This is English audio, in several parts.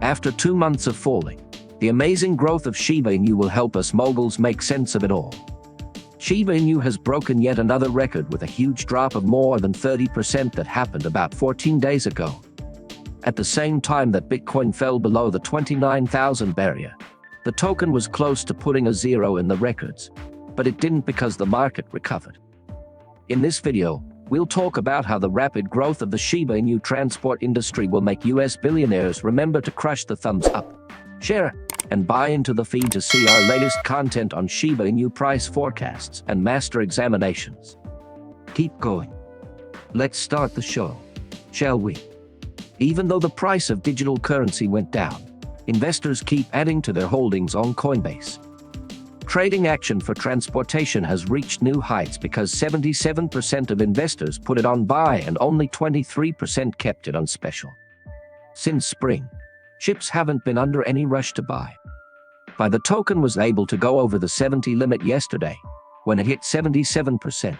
After 2 months of falling, the amazing growth of Shiba Inu will help us moguls make sense of it all. Shiba Inu has broken yet another record with a huge drop of more than 30% that happened about 14 days ago. At the same time that Bitcoin fell below the 29,000 barrier, the token was close to putting a zero in the records, but it didn't because the market recovered. In this video, we'll talk about how the rapid growth of the Shiba Inu transport industry will make US billionaires remember to crush the thumbs up, share, and buy into the feed to see our latest content on Shiba Inu price forecasts and master examinations. Keep going. Let's start the show, shall we? Even though the price of digital currency went down, investors keep adding to their holdings on Coinbase. Trading action for transportation has reached new heights because 77% of investors put it on buy and only 23% kept it on special. Since spring, ships haven't been under any rush to buy. The token was able to go over the 70 limit yesterday, when it hit 77%.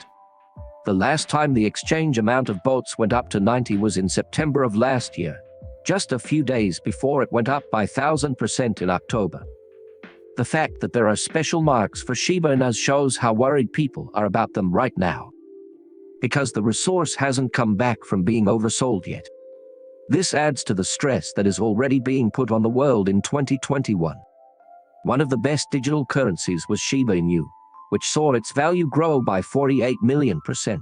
The last time the exchange amount of boats went up to 90 was in September of last year, just a few days before it went up by 1,000% in October. The fact that there are special marks for Shiba Inu shows how worried people are about them right now, because the resource hasn't come back from being oversold yet. This adds to the stress that is already being put on the world in 2021. One of the best digital currencies was Shiba Inu, which saw its value grow by 48 million%.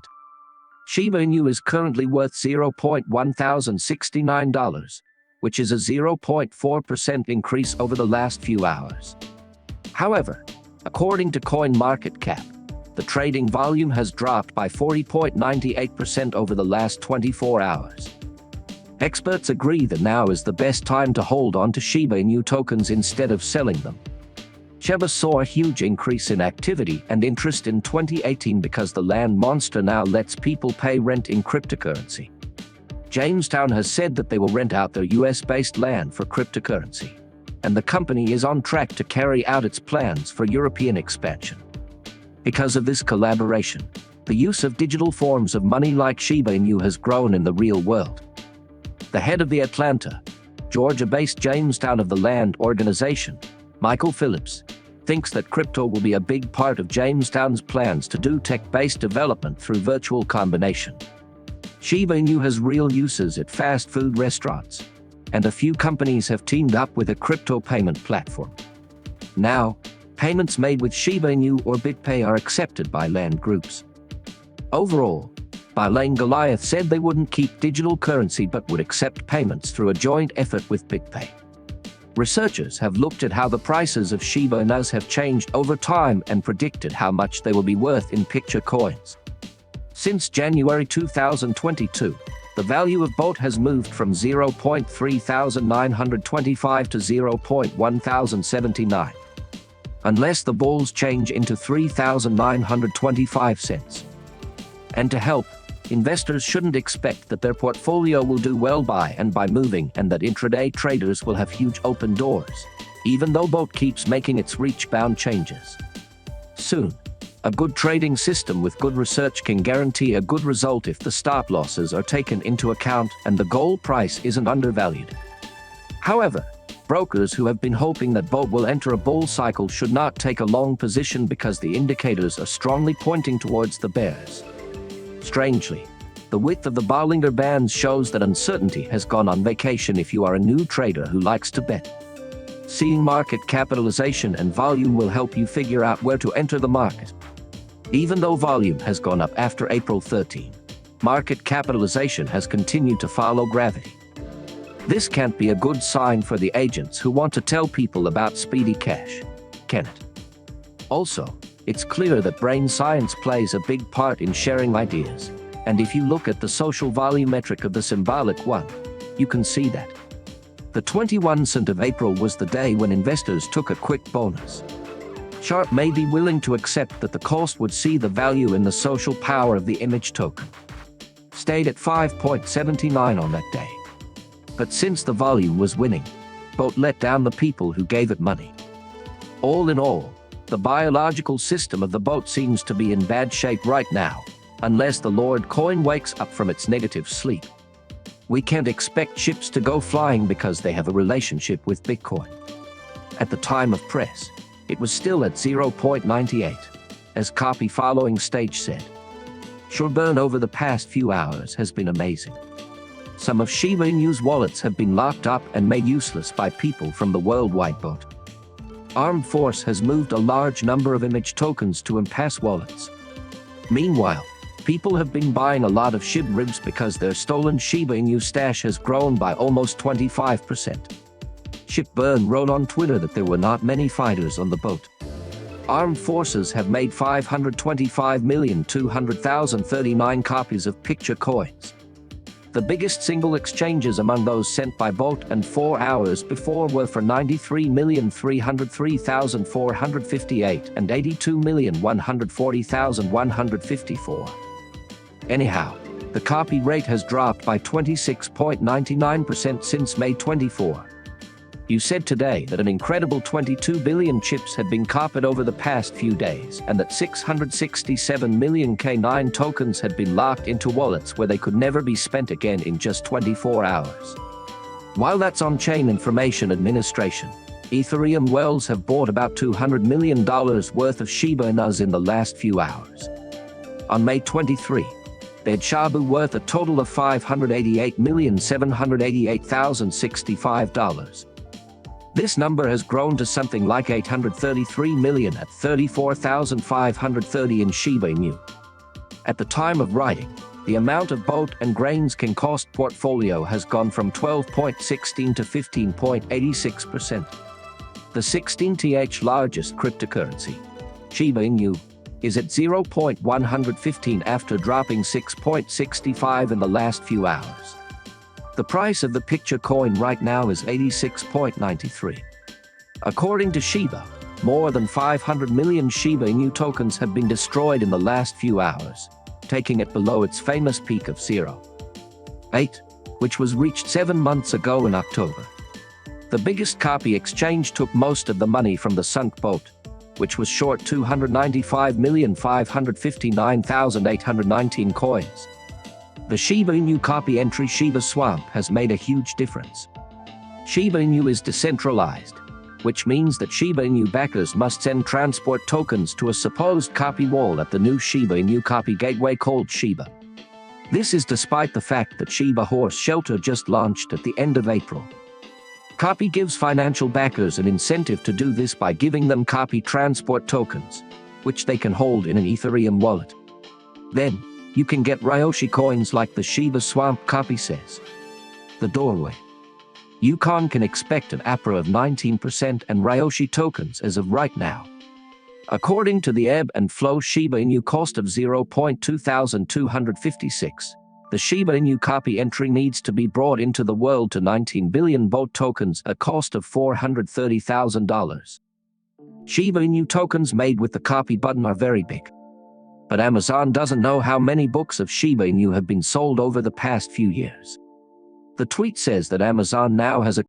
Shiba Inu is currently worth $1,069, which is a 0.4% increase over the last few hours. However, according to CoinMarketCap, the trading volume has dropped by 40.98% over the last 24 hours. Experts agree that now is the best time to hold on to Shiba Inu tokens instead of selling them. Shiba saw a huge increase in activity and interest in 2018 because the land monster now lets people pay rent in cryptocurrency. Jamestown has said that they will rent out their US-based land for cryptocurrency, and the company is on track to carry out its plans for European expansion. Because of this collaboration, the use of digital forms of money like Shiba Inu has grown in the real world. The head of the Atlanta, Georgia-based Jamestown of the Land Organization, Michael Phillips, thinks that crypto will be a big part of Jamestown's plans to do tech-based development through virtual combination. Shiba Inu has real uses at fast food restaurants, and a few companies have teamed up with a crypto payment platform. Now, payments made with Shiba Inu or BitPay are accepted by land groups. Overall, Lane Goliath said they wouldn't keep digital currency but would accept payments through a joint effort with BitPay. Researchers have looked at how the prices of Shiba Inus have changed over time and predicted how much they will be worth in picture coins. Since January 2022, the value of BOT has moved from 0.3925 to 0.1079. Unless the balls change into 3,925 cents. And to help, investors shouldn't expect that their portfolio will do well by moving and that intraday traders will have huge open doors, even though BOT keeps making its reach-bound changes. Soon, a good trading system with good research can guarantee a good result if the stop losses are taken into account and the goal price isn't undervalued. However, brokers who have been hoping that BOT will enter a bull cycle should not take a long position because the indicators are strongly pointing towards the bears. Strangely, the width of the Bollinger Bands shows that uncertainty has gone on vacation if you are a new trader who likes to bet. Seeing market capitalization and volume will help you figure out where to enter the market. Even though volume has gone up after April 13, market capitalization has continued to follow gravity. This can't be a good sign for the agents who want to tell people about speedy cash, can it? Also, it's clear that brain science plays a big part in sharing ideas, and if you look at the social volumetric of the symbolic one, you can see that. The 21st of April was the day when investors took a quick bonus. Sharp may be willing to accept that the cost would see the value in the social power of the image token. Stayed at 5.79 on that day. But since the volume was winning, BOT let down the people who gave it money. All in all, the biological system of the BOT seems to be in bad shape right now, unless the Lord Coin wakes up from its negative sleep. We can't expect ships to go flying because they have a relationship with Bitcoin. At the time of press, it was still at 0.98, as copy following stage said. Sure burn over the past few hours has been amazing. Some of Shiba Inu's wallets have been locked up and made useless by people from the worldwide boat. Armed Force has moved a large number of image tokens to impasse wallets. Meanwhile, people have been buying a lot of Shib ribs because their stolen Shiba Inu stash has grown by almost 25%. Ship Burn wrote on Twitter that there were not many fighters on the boat. Armed Forces have made 525,200,039 copies of picture coins. The biggest single exchanges among those sent by boat and 4 hours before were for 93,303,458 and 82,140,154. Anyhow, the copy rate has dropped by 26.99% since May 24. You said today that an incredible 22 billion chips had been copied over the past few days and that 667 million K9 tokens had been locked into wallets where they could never be spent again in just 24 hours. While that's on-chain information administration, Ethereum whales have bought about $200 million worth of Shiba Inus in the last few hours. On May 23, they had Shabu worth a total of $588,788,065. This number has grown to something like 833 million at 34,530 in Shiba Inu. At the time of writing, the amount of boat and grains can cost portfolio has gone from 12.16 to 15.86%. The 16th largest cryptocurrency, Shiba Inu, is at 0.115 after dropping 6.65 in the last few hours. The price of the picture coin right now is 86.93. According to Shiba, more than 500 million Shiba Inu tokens have been destroyed in the last few hours, taking it below its famous peak of 0.8, which was reached 7 months ago in October. The biggest copy exchange took most of the money from the sunk boat, which was short 295,559,819 coins. The Shiba Inu copy entry Shiba Swamp has made a huge difference. Shiba Inu is decentralized, which means that Shiba Inu backers must send transport tokens to a supposed copy wall at the new Shiba Inu copy gateway called Shiba. This is despite the fact that Shiba Horse Shelter just launched at the end of April. Copy gives financial backers an incentive to do this by giving them copy transport tokens, which they can hold in an Ethereum wallet. Then, you can get Ryoshi coins like the Shiba Swamp copy says. The doorway. Yukon can expect an APR of 19% and Ryoshi tokens as of right now. According to the ebb and flow Shiba Inu cost of 0.2256, the Shiba Inu copy entry needs to be brought into the world to 19 billion boat tokens at a cost of $430,000. Shiba Inu tokens made with the copy button are very big. But Amazon doesn't know how many books of Shiba Inu have been sold over the past few years. The tweet says that Amazon now has a